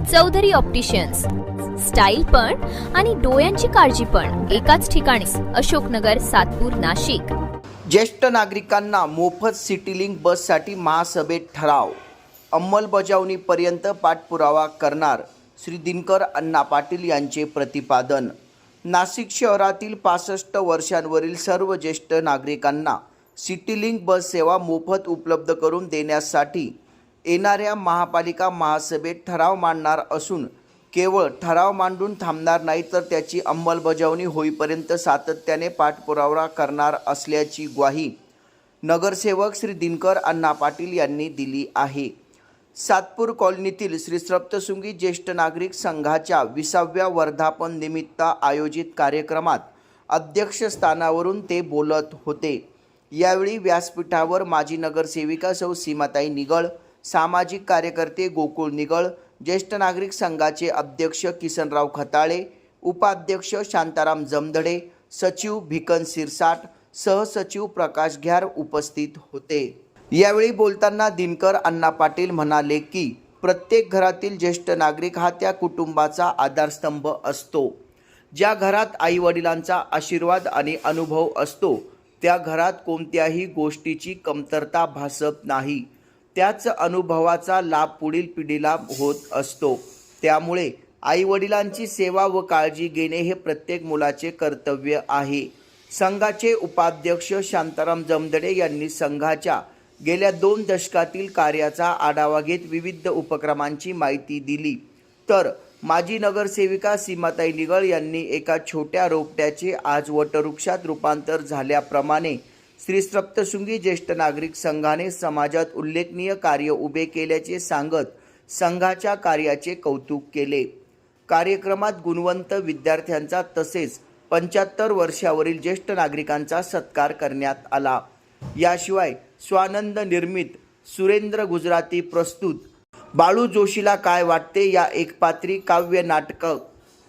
Chaudhari opticians, style पण आणि डोळ्यांची काळजी पण एकाच ठिकाणी. अशोकनगर, सातपूर, नाशिक. ज्येष्ठ नागरिकांना मोफत सिटी बससाठी महासभेत ठराव. अंमलबजावणीपर्यंत पाठपुरावा करणार, श्री दिनकर अण्णा पाटील यांचे प्रतिपादन. नाशिक शहरातील 65 वर्षांवरील सर्व ज्येष्ठ नागरिकांना सिटी बस सेवा मोफत उपलब्ध करून देण्यासाठी येणाऱ्या महापालिका महासभेत ठराव मांडणार असून केवळ ठराव मांडून थांबणार नाही तर त्याची अंमलबजावणी होईपर्यंत सातत्याने पाठपुरावा करणार असल्याची ग्वाही नगरसेवक श्री दिनकर अण्णा पाटील यांनी दिली आहे. सातपूर कॉलनीतील श्री सप्तशृंगी ज्येष्ठ नागरिक संघाच्या 20व्या वर्धापन निमित्त आयोजित कार्यक्रमात अध्यक्षस्थानावरून ते बोलत होते. यावेळी व्यासपीठावर माजी नगरसेविका सौ सीमाताई निगळ, सामाजिक कार्यकर्ते गोकुळ निगळ, ज्येष्ठ नागरिक संघाचे अध्यक्ष किसनराव खताळे, उपाध्यक्ष शांताराम जमधडे, सचिव भिकन सिरसाट, सहसचिव प्रकाश घ्यार उपस्थित होते. यावेळी बोलताना दिनकर अण्णा पाटील म्हणाले की प्रत्येक घरातील ज्येष्ठ नागरिक हा त्या कुटुंबाचा आधारस्तंभ असतो. ज्या घरात आई वडिलांचा आशीर्वाद आणि अनुभव असतो त्या घरात कोणत्याही गोष्टीची कमतरता भासत नाही. त्याच अनुभवाचा लाभ पुढील पिढीला होत असतो. त्यामुळे आई वडिलांची सेवा व काळजी घेणे हे प्रत्येक मुलाचे कर्तव्य आहे. संघाचे उपाध्यक्ष शांताराम जमधडे यांनी संघाच्या गेल्या 2 दशकातील कार्याचा आढावा घेत विविध उपक्रमांची माहिती दिली. तर माजी नगरसेविका सीमाताई निगळ यांनी एका छोट्या रोपट्याचे आज वटवृक्षात रूपांतर झाल्याप्रमाणे श्री सप्तशृंगी ज्येष्ठ नागरिक संघाने समाजात उल्लेखनीय कार्य उभे केल्याचे सांगत संघाच्या कार्याचे कौतुक केले. कार्यक्रमात गुणवंत विद्यार्थ्यांचा तसेच 75 वर्षावरील ज्येष्ठ नागरिकांचा सत्कार करण्यात आला. याशिवाय स्वानंद निर्मित सुरेंद्र गुजराती प्रस्तुत बाळू जोशीला काय वाटते या एकपात्री काव्य नाटक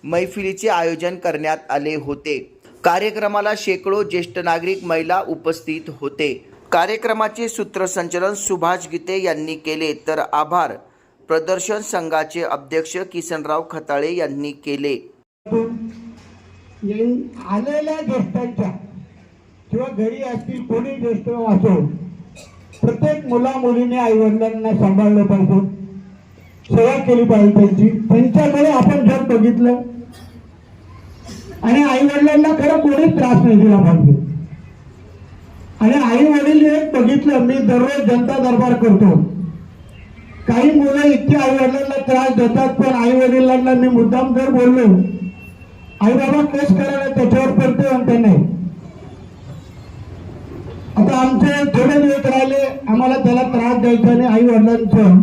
मैफिलीचे आयोजन करण्यात आले होते. कार्यक्रमाला शेकडो ज्येष्ठ नागरिक महिला उपस्थित होते. कार्यक्रमाचे सूत्रसंचालन सुभाष गीते यांनी केले तर आभार प्रदर्शन संघाचे अध्यक्ष किसनराव खताळे यांनी केले. आलेल्या ज्येष्ठांच्या किंवा घरी असतील कोणी ज्येष्ठ असो प्रत्येक मुला मुलीने आई वडिलांना सांभाळलं पाहिजे, सेवा केली पाहिजे त्यांच्याकडे आपण जर बघितलं आणि आई वडिलांना खरं कोणीच त्रास नाही दिला पाहिजे. आणि आई वडील एक बघितलं, मी दररोज जनता दरबार करतो, काही मुलं इतके आई वडिलांना त्रास देतात पण आई वडिलांना मी मुद्दाम जर बोललो आई बाबा केस करायला त्याच्यावर पडते म्हणते नाही. आता आमचे थोडे दिवस राहिले, आम्हाला त्याला त्रास द्यायचा आणि आई वडिलांचं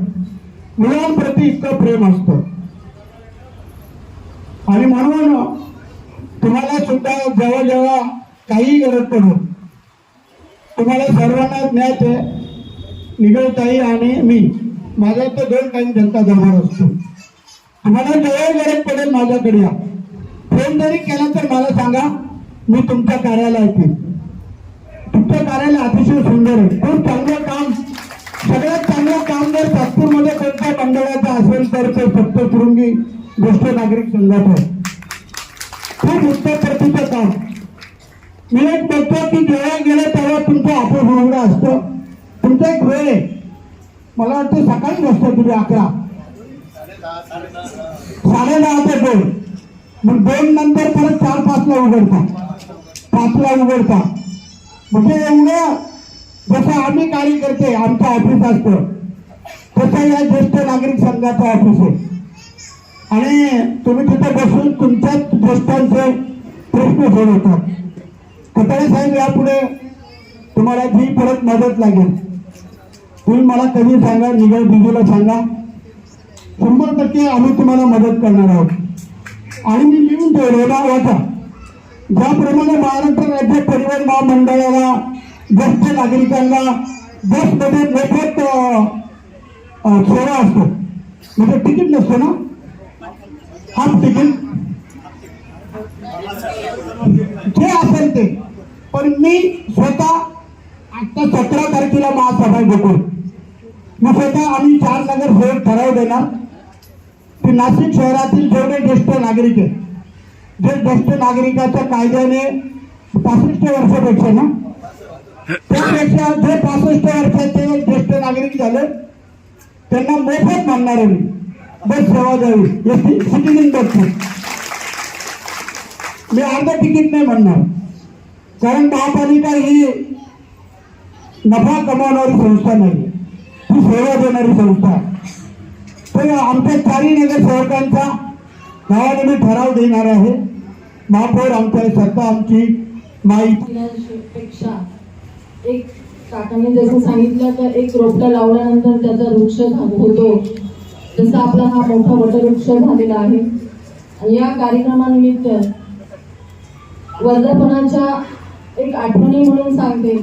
मुलांप्रती इतकं प्रेम असतं. आणि म्हणून तुम्हाला सुद्धा जेव्हा जेव्हा काही गरज पडू तुम्हाला सर्वांना ज्ञात आहे, निगळताई आणि मी माझा तर 2 टाइम जनता दरबार असतो. तुम्हाला जेव्हा गरज पडेल माझ्याकडे या, फोन जरी केला तर मला सांगा, मी तुमच्या कार्यालयात येईल. तुमचं कार्यालय अतिशय सुंदर आहे, खूप चांगलं काम, सगळ्यात चांगलं काम जर सातपूरमध्ये कोणत्या मंडळाचं असेल तर ते सप्तशृंगी ज्येष्ठ नागरिक संघाचं आहे. खूप उत्तम प्रतीचं काम. मी एक बघतो की जेव्हा गेलं तेव्हा तुमचं ऑफिस उघडं असतं. तुमचा एक वेळ आहे, मला वाटतं सकाळी बसतो तुम्ही 11, 10:30 ते 2, मग 2 नंतर परत 4-5ला उघडता, 5ला उघडता. म्हणजे एवढं जसं आम्ही कार्यकर्ते आमचं ऑफिस असतं तसं या ज्येष्ठ नागरिक संघाचं ऑफिस आहे. आणि तुम्ही तिथे बसून तुमच्याच ज्येष्ठांचे प्रश्न सोडवतात. खताळे साहेब यापुढे तुम्हाला जी परत मदत लागेल तुम्ही मला कधी सांगा, निगळ बिजूला सांगा, 100% आम्ही तुम्हाला मदत करणार आहोत. आणि मी लिहून ठेवलो नावाचा, ज्याप्रमाणे महाराष्ट्र राज्य परिवहन महामंडळाला ज्येष्ठ नागरिकांना बसमध्ये मोफत सेवा असतो, म्हणजे तिकीट नसतो ना, हाफ तिकीट जे असेल ते. पण मी स्वतः आता 17 तारखेला महासभा घेतो. मी स्वतः आम्ही 4 नगरसेवक ठराव देणार, की नाशिक शहरातील जेवढे ज्येष्ठ नागरिक आहेत, जे ज्येष्ठ नागरिकाच्या कायद्याने 65 वर्षापेक्षा ना त्यापेक्षा जे 65 वर्षाचे ज्येष्ठ नागरिक झाले त्यांना मोफत मानणार आहे बस सेवा द्यावी सिटिंग बसची. मी अर्ध तिकीट नाही म्हणणार, कारण महापालिका ही नफा कमावणारी संस्था नाही, ती सेवा देणारी संस्था. तर आमच्या चारही नगरसेवकांचा नावाने मी ठराव देणार आहे. महापौर आमच्या स्वतः आमची माहिती पेक्षा एक काकांनी जसं सांगितलं तर एक रोपटा लावल्यानंतर त्याचा वृक्ष होतो, जसा आपला हा मोठा वटवृक्ष झालेला आहे. आणि या कार्यक्रमानिमित्त वर्धापनाच्या एक आठवणी म्हणून सांगते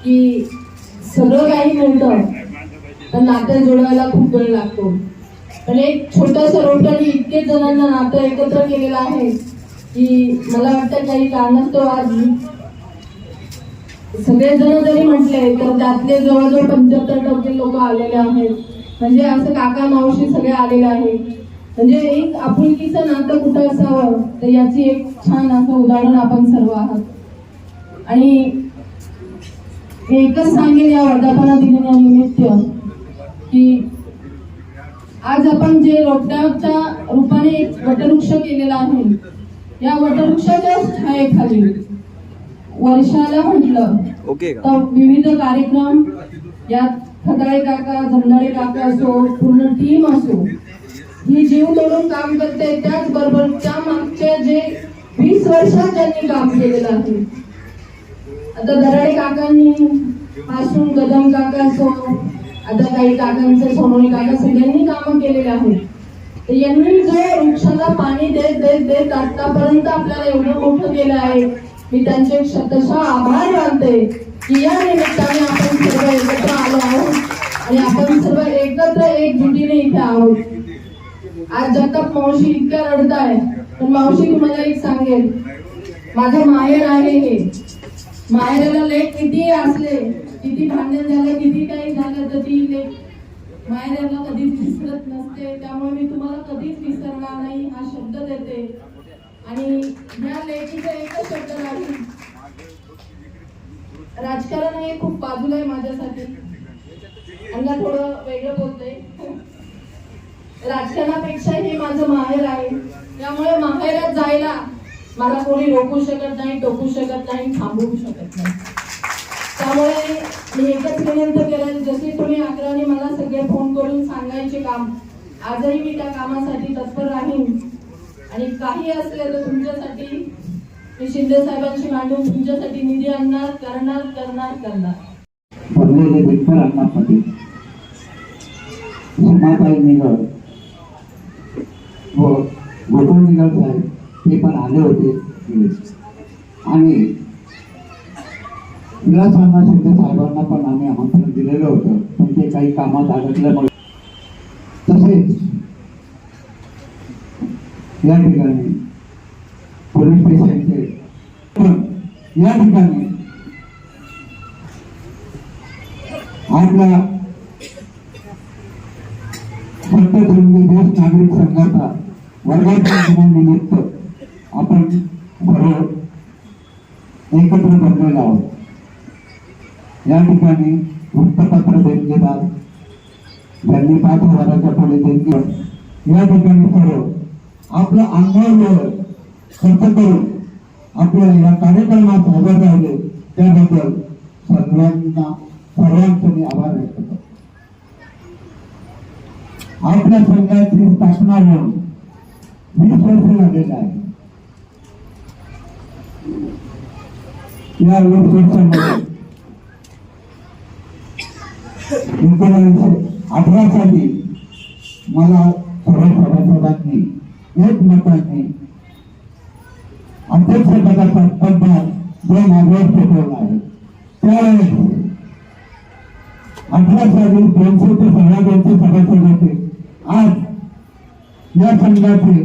की सगळं काही मिळतं पण नातं जोडायला खूप वेळ लागतो. पण एक छोट्याशा रोपट्याने इतके जणांना नातं एकत्र केलेलं आहे की मला वाटतं काही कारणास्तव आज सगळेजण जरी म्हटले तर त्यातले जवळजवळ 75% लोक आलेले आहेत. म्हणजे असं काका मावशी सगळे आलेले आहेत. म्हणजे एक आपुलकीचं नातं कुठं असावं तर याची एक छान असं उदाहरण आपण सर्व आहात. आणि एकच सांगेन या वर्धापना दिनानिमित्त की आज आपण जे रोपट्याच्या रूपाने एक वटवृक्ष केलेला आहे, या वटवृक्षाच्या छायेखाली वर्षाला म्हटलं तर विविध कार्यक्रम, यात खताळे काका, जमदाळे काका असो, पूर्ण टीम असो, ही जीव तोडून काम करते. त्याचबरोबर त्या मागच्या जे 20 वर्षात त्यांनी काम केलेलं आहे. आता दराडे काकांनी पासून कदम काका असो, आता काही काकांचे सोनोनी काका सगळ्यांनी काम केलेले आहेत. तर यांनी जो वृक्षाला पाणी देत देत देत आतापर्यंत आपल्याला एवढं मोठं केलं आहे, मी त्यांचे शतशः आभार मानते की या निमित्ताने आपण सर्व एकत्र आलो आहोत आणि आपण सर्व एकत्र एकजुटीने इथे आहोत. आज जगताप मावशी इतक्या रडताय, पण मावशी तुम्हाला एक सांगेल, माझं माहेर आहे हे. माहेराला लेक किती असले, किती भांडण झालं, किती काही झालं, तर ती लेक माहेराला कधीच विसरत नसते. त्यामुळे मी तुम्हाला कधीच विसरणार नाही हा शब्द देते. आणि या लेकीचा एकच शब्द राहील, राजकारण हे खूप बाजूला आहे माझ्यासाठी. आणि थोडं वेगळं बोलते, राजकारणापेक्षा हे माझं माहेर आहे. त्यामुळे माहेरात जायला मला कोणी रोखू शकत नाही, टोकू शकत नाही, थांबवू शकत नाही. त्यामुळे मी एकच विनंती करेन, जसे तुम्ही अकराने मला सगळे फोन करून सांगायचे काम, आजही मी त्या कामासाठी तत्पर राहीन. आणि काही असले तर तुमच्यासाठी मी शिंदे साहेबांशी मांडून तुमच्यासाठी निधी आणणार, करणार करणार करणार. भरलेले दिनकर अण्णा पाटील, सीमाताई निगळ व गोकुळ निगळ साहेब ते पण आले होते. आणि विलासांना शिंदे साहेबांना पण आम्ही आमंत्रण दिलेलं होतं, पण ते काही कामात अडकल्यामुळे. तसेच या ठिकाणी पोलीस स्टेशनचे पण या ठिकाणी आपला संतश्रेणी देश नागरिक संघाचा वर्धापन दिनानिमित्त आपण सर्व एकत्र जमलेलो आहोत. या ठिकाणी वृत्तपत्र देणगीदार ज्यांनी 5,000च्या पुढे देणगी या ठिकाणी सर्व आपलं अंगावर खर्च करून आपल्या या कार्यक्रमात हजर राहिले त्याबद्दल सर्वांचे मी आभार व्यक्त करतो. आपल्या संघाची स्थापना होऊन 20 वर्ष झालेली आहे. या 20 वर्षामध्ये 1918 साली मला सर्व सभासदांनी एकमताने अध्यक्षपदाचा पदभार जो माझ्यावर सोपवला आहे. त्यावेळेस 18 साली 200 ते 250 सभासद होते. आज या संघाचे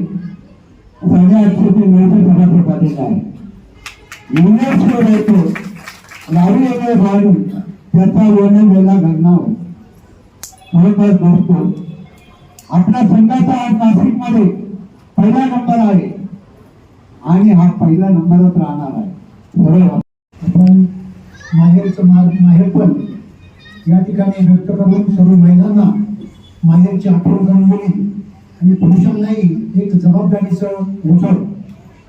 850 ते 900 सभासद झालेले आहे. युनेस्को येतो लावी येणे वाढून त्याचा वन वेळा घडणार खरोखर दोस्तो आपला संघाचा आज नाशिकमध्ये पहिला नंबर आहे आणि हा पहिला नंबरच राहणार आहे. बरोबर. आपण माहेर पण या ठिकाणी व्यक्त करून सर्व महिलांना माहेरची आठवण करून दिली आणि पुरुषांनाही एक जबाबदारीचं ओझं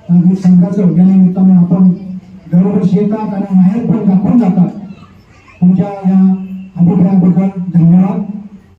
आणि संघाचं या निमित्तानं आपण दरवर्षी येतात आणि माहेर पण दाखवून जातात. तुमच्या या अभिप्रायाबद्दल धन्यवाद.